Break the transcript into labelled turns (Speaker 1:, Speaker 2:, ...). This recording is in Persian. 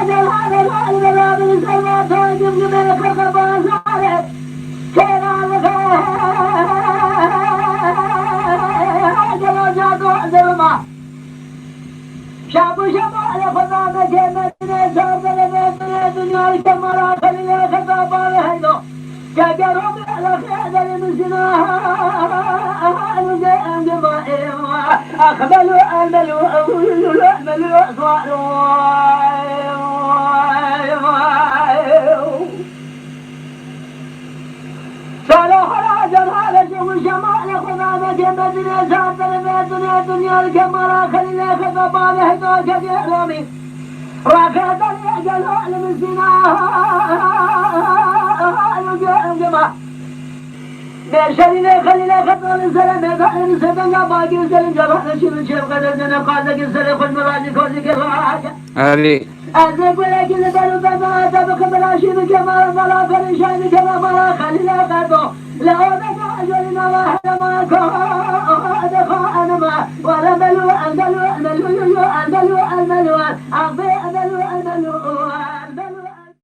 Speaker 1: أجل هذا العالم من سلمات وجم جميل خلق بازارك كينا لك أجل وجاد وعزل ما شعب على خضامة جمتنا سوف لبيتنا دنيا الكمرة خلينا خطاب على هيدو كجرب على خيادة المسناها أقبلوا أملوا أملوا صالح راجل هذا جو الشمال خضامة جمتنا سوف لبيتنا دنيا الكمرة خلينا خطاب على هيدو كجرب ركض الأجل علم الزنا بشرنا خلينا خطر السلام يقعن سبنا باقي السلام جرح نشيل الشيخ قدرنا قادك السلام خد مراجع كوزك الراجع
Speaker 2: علي
Speaker 1: أزلك ولكن لدلو بما تبقى بلاشين كما ملا فرشان كما ملا خلينا خطو لا ودك أجلنا واحد ما أنا ما ولا بلو أندلو أندلو أندلو أندلو أندلو